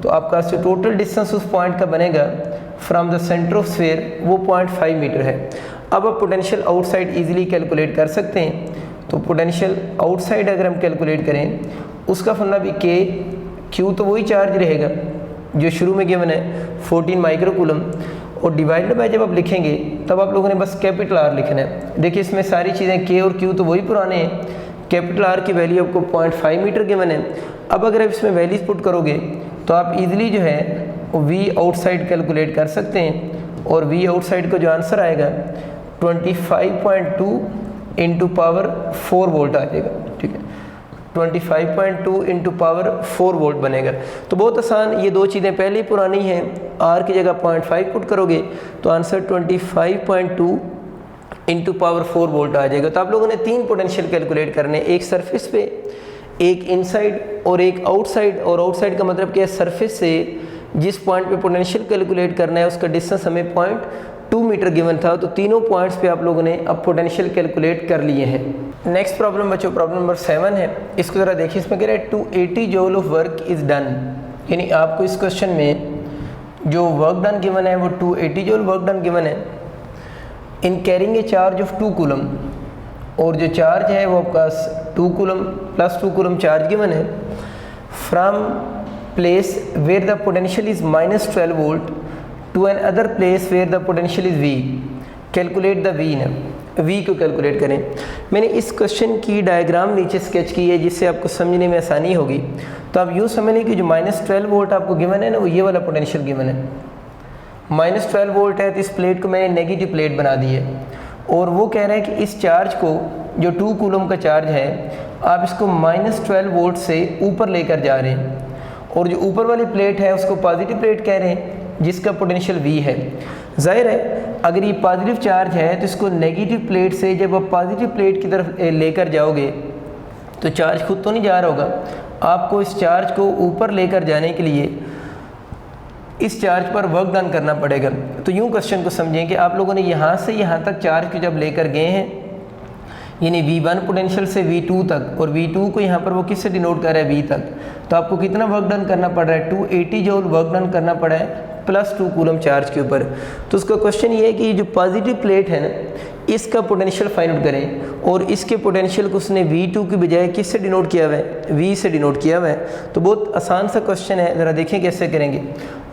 तो आपका जो टोटल डिस्टेंस उस पॉइंट का बनेगा from the centre of sphere वो 0.5 मीटर है। अब आप पोटेंशियल आउटसाइड इजीली कैलकुलेट कर सकते हैं। तो पोटेंशियल आउटसाइड अगर हम कैलकुलेट करें उसका फंडा भी के क्यू, तो वही चार्ज रहेगा जो शुरू में गिवन है 14 माइक्रोकूलम, और डिवाइडेड बाय जब आप लिखेंगे तब आप लोगों ने बस कैपिटल आर लिखना है। देखिए इसमें सारी चीज़ें के और क्यू तो वही पुराने हैं, कैपिटल आर की वैल्यू आपको 0.5 मीटर गिवन है। अब अगर आप इसमें वैल्यूज पुट करोगे तो आप इजीली जो है वी आउटसाइड कैलकुलेट कर सकते हैं, और वी आउटसाइड का जो आंसर आएगा 25.2 इंटू पावर 4 वोल्ट आ जाएगा। ठीक है, 25.2 इंटू पावर 4 वोल्ट बनेगा। तो बहुत आसान, ये दो चीज़ें पहले ही पुरानी हैं, आर की जगह 0.5 पुट करोगे तो आंसर 25.2 इंटू पावर 4 वोल्ट आ जाएगा। तो आप लोगों ने 3 पोटेंशियल कैलकुलेट करने, एक सरफेस पे, एक इनसाइड और एक आउटसाइड। और आउटसाइड का मतलब क्या है, सरफेस से जिस पॉइंट पे पोटेंशियल कैलकुलेट करना है उसका डिस्टेंस हमें 0.2 मीटर गिवन था। तो तीनों पॉइंट्स पे आप लोगों ने अब पोटेंशियल कैलकुलेट कर लिए हैं। नेक्स्ट प्रॉब्लम बच्चों, प्रॉब्लम नंबर 7 है। इसको ज़रा देखिए, इसमें कह रहा है 280 joule of work is done, यानी आपको इस क्वेश्चन में जो वर्क डन गिवन है वो 280 जूल वर्क डन गिवन है in carrying a charge of 2 coulomb, और जो चार्ज है वो आपका 2 coulomb plus 2 coulomb charge given है from place where the potential is -12 volt to another place where the potential is V। Calculate the V ना, V को calculate करें। मैंने इस क्वेश्चन की डायग्राम नीचे स्केच की है जिससे आपको समझने में आसानी होगी। तो आप यूँ समझ लें कि जो -12 वोल्ट आपको गिवन है ना, वो ये वाला पोटेंशियल गिवन है। -12 वोल्ट है तो इस प्लेट को मैंने नेगेटिव प्लेट बना दी है, और वो कह रहे हैं कि इस चार्ज को, जो 2 कूलम का चार्ज है, आप इसको -12 वोल्ट से ऊपर लेकर जा रहे हैं, और जो ऊपर वाली प्लेट है उसको पॉजिटिव प्लेट कह रहे हैं जिसका पोटेंशियल V है। जाहिर है अगर ये पॉजिटिव चार्ज है तो इसको नेगेटिव प्लेट से जब आप पॉजिटिव प्लेट की तरफ लेकर जाओगे तो चार्ज खुद तो नहीं जा रहा होगा, आपको इस चार्ज को ऊपर लेकर जाने के लिए इस चार्ज पर वर्क डन करना पड़ेगा। तो यूँ क्वेश्चन को समझें कि आप लोगों ने यहाँ से यहाँ तक चार्ज को जब लेकर गए हैं, यानी V1 पोटेंशियल से V2 तक, और V2 को यहाँ पर वो किससे डिनोट कर रहा है V तक, तो आपको कितना वर्क डन करना पड़ रहा है 280 जूल वर्क डन करना पड़ा है +2 कूलम चार्ज के ऊपर। तो उसका क्वेश्चन ये है कि जो पॉजिटिव प्लेट है ना, इसका पोटेंशियल फाइंड आउट करें और इसके पोटेंशियल को उसने V2 की बजाय किससे डिनोट किया हुआ है, V से डिनोट किया हुआ है। तो बहुत आसान सा क्वेश्चन है, ज़रा देखें कैसे करेंगे।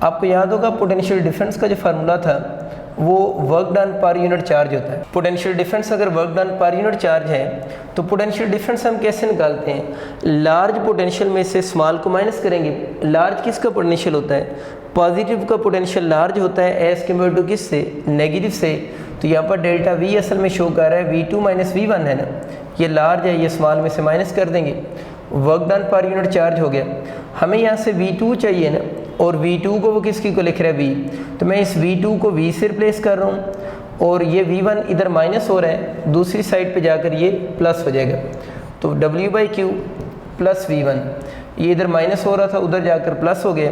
आपको याद होगा पोटेंशियल डिफरेंस का जो फार्मूला था वो work done per unit charge होता है। पोटेंशियल डिफरेंस अगर work done per unit charge है तो पोटेंशियल डिफरेंस हम कैसे निकालते हैं, लार्ज पोटेंशियल में से स्मॉल को माइनस करेंगे। लार्ज किसका पोटेंशियल होता है, पॉजिटिव का पोटेंशियल लार्ज होता है एज कम्पेयर टू किससे, नेगेटिव से। तो यहाँ पर डेल्टा V असल में शो कर रहा है V2 माइनस V1 है ना, ये लार्ज है, ये स्मॉल में से माइनस कर देंगे, work done per unit charge हो गया। हमें यहाँ से V2 चाहिए ना, और V2 को वो किसकी को लिख रहा है V, तो मैं इस V2 को V से रिप्लेस कर रहा हूँ और ये V1 इधर माइनस हो रहा है, दूसरी साइड पे जाकर ये प्लस हो जाएगा। तो W/Q प्लस V1, ये इधर माइनस हो रहा था उधर जाकर प्लस हो गया।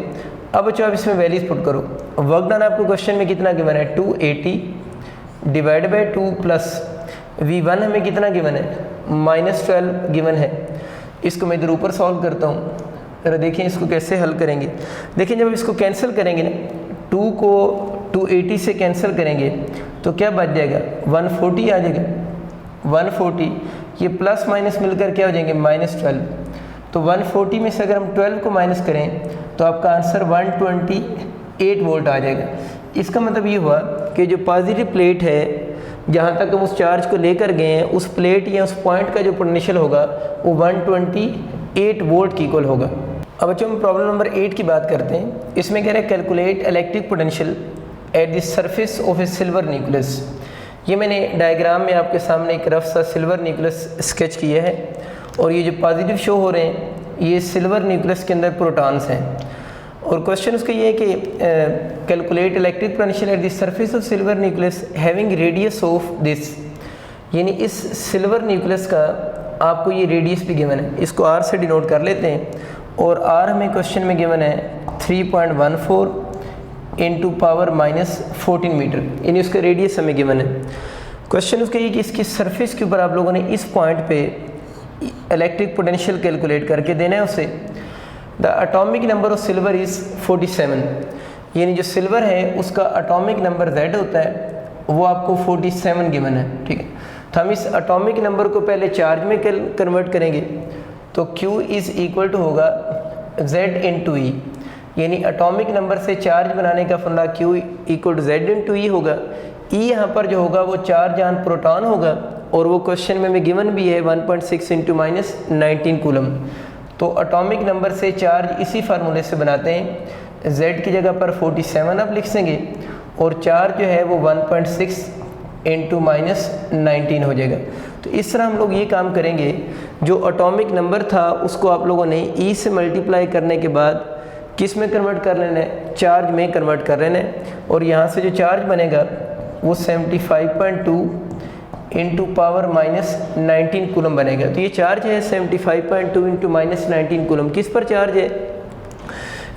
अब बच्चों आप इसमें वैल्यूज पुट करो। वर्क डन आपको क्वेश्चन में कितना गिवन है, 280 डिवाइड बाई 2 प्लस V1 हमें कितना गिवन है, -12 गिवन है। इसको मैं इधर ऊपर सॉल्व करता हूँ, जरा देखें इसको कैसे हल करेंगे। देखिए जब इसको कैंसिल करेंगे ना, 2 को 280 से कैंसिल करेंगे तो क्या बच जाएगा, 140 आ जाएगा। 140 ये प्लस माइनस मिलकर क्या हो जाएंगे, -12। तो 140 में से अगर हम 12 को माइनस करें तो आपका आंसर 128 वोल्ट आ जाएगा। इसका मतलब ये हुआ कि जो पॉजिटिव प्लेट है जहाँ तक हम उस चार्ज को लेकर गए हैं, उस प्लेट या उस पॉइंट का जो पोटेंशियल होगा वो 128 वोल्ट की इक्वल होगा। अब बच्चों हम प्रॉब्लम नंबर 8 की बात करते हैं। इसमें कह रहे हैं calculate electric potential at the surface of A silver nucleus. ये मैंने डायग्राम में आपके सामने एक रफ सा सिल्वर न्यूक्लियस स्केच किया है और ये जो पॉजिटिव शो हो रहे हैं ये सिल्वर न्यूक्लियस के अंदर प्रोटॉन्स हैं। और क्वेश्चन उसका ये है कि calculate electric potential at the surface of silver nucleus having radius of this, यानी इस सिल्वर न्यूक्लियस का आपको ये रेडियस भी गिवन है, इसको R से डिनोट कर लेते हैं। और R हमें क्वेश्चन में गिवन है 3.14 इंटू पावर -14 मीटर, यानी उसका रेडियस हमें गिवन है। क्वेश्चन उसका ये कि इसकी सरफेस के ऊपर आप लोगों ने इस पॉइंट पे इलेक्ट्रिक पोटेंशियल कैलकुलेट करके देना है उसे। The atomic number of silver is 47, यानी जो सिल्वर है उसका एटॉमिक नंबर Z होता है, वो आपको 47 गिवन है, ठीक है। तो हम इस एटॉमिक नंबर को पहले चार्ज में कन्वर्ट करेंगे, तो Q इज़ इक्वल टू होगा Z इंटू E, यानी एटॉमिक नंबर से चार्ज बनाने का फंडा Q equal to Z into E होगा। E यहाँ पर जो होगा वो चार्ज ऑन प्रोटॉन होगा और वो क्वेश्चन में गिवन भी है 1.6 इंटू -19 कूलम। तो एटॉमिक नंबर से चार्ज इसी फार्मूले से बनाते हैं, Z की जगह पर 47 आप लिख देंगे और चार्ज जो है वो 1.6 इंटू -19 हो जाएगा। तो इस तरह हम लोग ये काम करेंगे, जो एटॉमिक नंबर था उसको आप लोगों ने E से मल्टीप्लाई करने के बाद किस में कन्वर्ट कर लेना है, चार्ज में कन्वर्ट कर लेना है। और यहाँ से जो चार्ज बनेगा वो 75.2 इंटू पावर -19 कूलम बनेगा। तो ये चार्ज है 75.2 इंटू -19 कूलम, किस पर चार्ज है,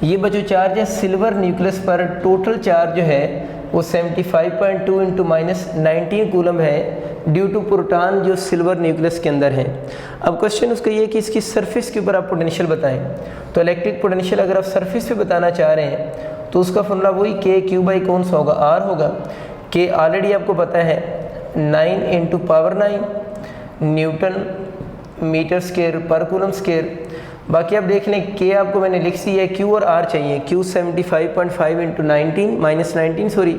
ये बच्चों चार्ज है सिल्वर न्यूक्लियस पर। टोटल चार्ज जो है वो 75.2 इंटू -19 कूलम है ड्यू टू प्रोटॉन जो सिल्वर न्यूक्लियस के अंदर है। अब क्वेश्चन उसका ये है कि इसकी सरफेस के ऊपर आप पोटेंशियल बताएं। तो इलेक्ट्रिक पोटेंशियल अगर आप सरफेस पे बताना चाह रहे हैं तो उसका फॉर्मूला वही K/Q बाई कौन सा होगा, R होगा। K ऑलरेडी आपको पता है 9 into power 9 newton metre square पर कूलम स्क्वायर। बाकी आप देख लें K आपको मैंने लिख दी है, Q और R चाहिए। Q 75.5 इंटू 19 सॉरी,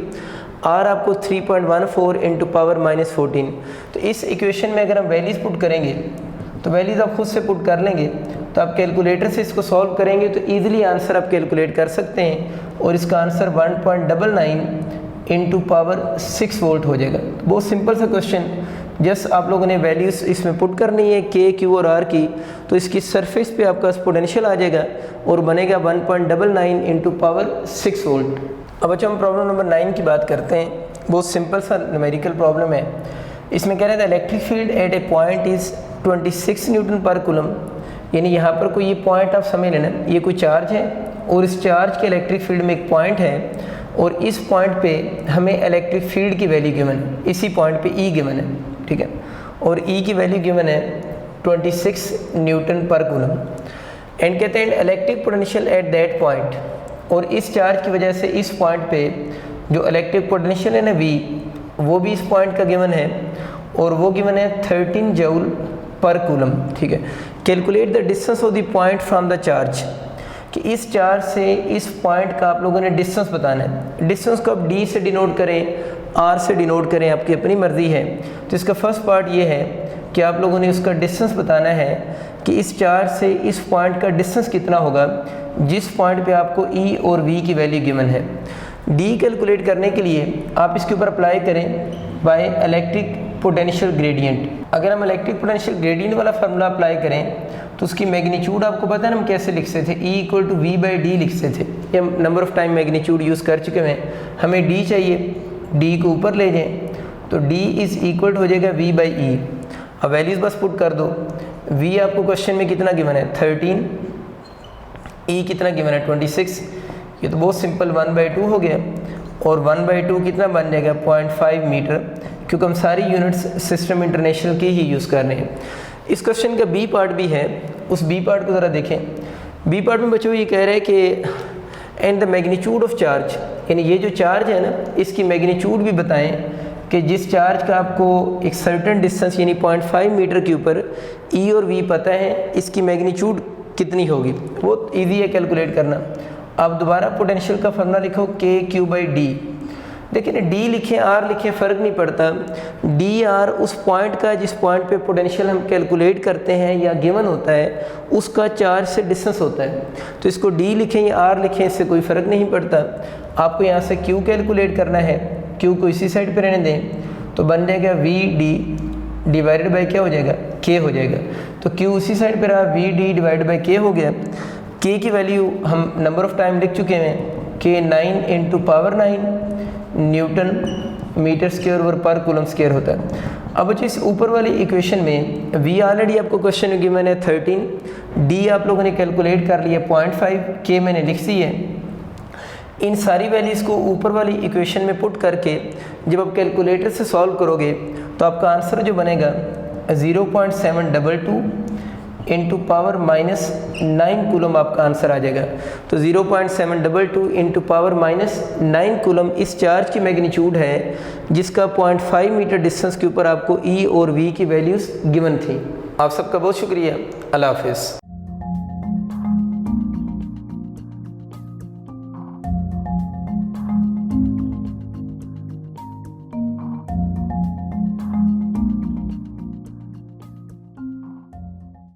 R आपको 3.14 इंटू पावर -14। तो इस इक्वेशन में अगर हम वैल्यूज़ पुट करेंगे तो वैल्यूज़ आप खुद से पुट कर लेंगे, तो आप कैलकुलेटर से इसको सॉल्व करेंगे तो ईजिली आंसर आप कैलकुलेट कर सकते हैं और इसका आंसर 1.99 इंटू पावर 6 वोल्ट हो जाएगा। तो बहुत सिंपल सा क्वेश्चन, जस्ट आप लोगों ने वैल्यूज़ इसमें पुट करनी है K, Q और R की, तो इसकी सरफेस पे आपका पोटेंशियल आ जाएगा और बनेगा 1.99 इंटू पावर 6 वोल्ट। अब अच्छा हम प्रॉब्लम नंबर 9 की बात करते हैं। बहुत सिंपल सा न्यूमेरिकल प्रॉब्लम है। इसमें कह रहे थे electric field at A point is 26 Newton पर कूलम, यानी यहाँ पर कोई ये पॉइंट आप समझ लेना, ये कोई चार्ज है और इस चार्ज के इलेक्ट्रिक फील्ड में एक पॉइंट है और इस पॉइंट पे हमें इलेक्ट्रिक फील्ड की वैल्यू गिवन है, इसी पॉइंट पे E गिवन है, ठीक है। और E की वैल्यू गिवन है 26 न्यूटन पर कूलम। एंड कहते हैं electric potential at that point, और इस चार्ज की वजह से इस पॉइंट पे जो इलेक्ट्रिक पोटेंशियल है ना V, वो भी इस पॉइंट का गिवन है और वो गिवन है 13 जूल पर कूलम। ठीक है, calculate the distance of the point from the charge, कि इस चार्ज से इस पॉइंट का आप लोगों ने डिस्टेंस बताना है। डिस्टेंस को आप D से डिनोट करें, R से डिनोट करें, आपकी अपनी मर्जी है। तो इसका फर्स्ट पार्ट ये है कि आप लोगों ने उसका डिस्टेंस बताना है कि इस चार्ज से इस पॉइंट का डिस्टेंस कितना होगा जिस पॉइंट पे आपको E और V की वैल्यू गिवन है। D कैलकुलेट करने के लिए आप इसके ऊपर अप्लाई करें बाय इलेक्ट्रिक पोटेंशियल ग्रेडियंट। अगर हम इलेक्ट्रिक पोटेंशियल ग्रेडियंट वाला फार्मूला अप्लाई करें तो उसकी मैग्नीट्यूड आपको पता है ना हम कैसे लिख सकते थे, E = V/D लिख सकते थे। ये हम number of time magnitude use कर चुके हैं। हमें D चाहिए, D को ऊपर ले जाएं तो D = हो जाएगा V/E। अब वैल्यूज़ बस पुट कर दो। V आपको क्वेश्चन में कितना गिवन है 13, E कितना गिवन है 26। ये तो बहुत सिंपल 1/2 हो गया और 1/2 कितना बन जाएगा 0.5 मीटर, क्योंकि हम सारी यूनिट्स सिस्टम इंटरनेशनल की ही यूज़ कर रहे हैं। इस क्वेश्चन का B पार्ट भी है, उस B पार्ट को ज़रा देखें। B पार्ट में बच्चों ये कह रहे हैं कि and the magnitude of charge, यानी ये जो चार्ज है ना इसकी मैग्नीट्यूड भी बताएं कि जिस चार्ज का आपको एक सर्टेन डिस्टेंस यानी 0.5 मीटर के ऊपर E और V पता है, इसकी मैग्नीट्यूड कितनी होगी। बहुत ईजी है कैलकुलेट करना। आप दोबारा पोटेंशियल का फॉर्मूला लिखो KQ/D। देखिए D लिखें R लिखें फ़र्क नहीं पड़ता। DR उस पॉइंट का जिस पॉइंट पे पोटेंशियल हम कैलकुलेट करते हैं या गिवन होता है उसका चार्ज से डिस्टेंस होता है। तो इसको D लिखें या R लिखें इससे कोई फ़र्क नहीं पड़ता। आपको यहाँ से Q कैलकुलेट करना है, Q को इसी साइड पे रहने दें तो बन जाएगा VD डिवाइडेड बाई क्या हो जाएगा K हो जाएगा। तो Q उसी साइड पे रहा, VD डिवाइडेड बाई K हो गया। K की वैल्यू हम नंबर ऑफ टाइम लिख चुके हैं कि 9 × power 9 newton metre square over पर कूलम स्क्वायर होता है। अब इस ऊपर वाली इक्वेशन में V ऑलरेडी आपको क्वेश्चन में गिवन है 13, D आप लोगों ने कैलकुलेट कर लिया 0.5, K मैंने लिख दी है। इन सारी वैल्यूज़ को ऊपर वाली इक्वेशन में पुट करके जब आप कैलकुलेटर से सॉल्व करोगे तो आपका आंसर जो बनेगा 0.722 इंटू पावर -9 कूलम आपका आंसर आ जाएगा। तो 0.722 इंटू पावर -9 कूलम इस चार्ज की मैग्नीट्यूड है जिसका 0.5 मीटर डिस्टेंस के ऊपर आपको E और V की वैल्यूज़ गिवन थी। आप सबका बहुत शुक्रिया। अल्लाह हाफिज़।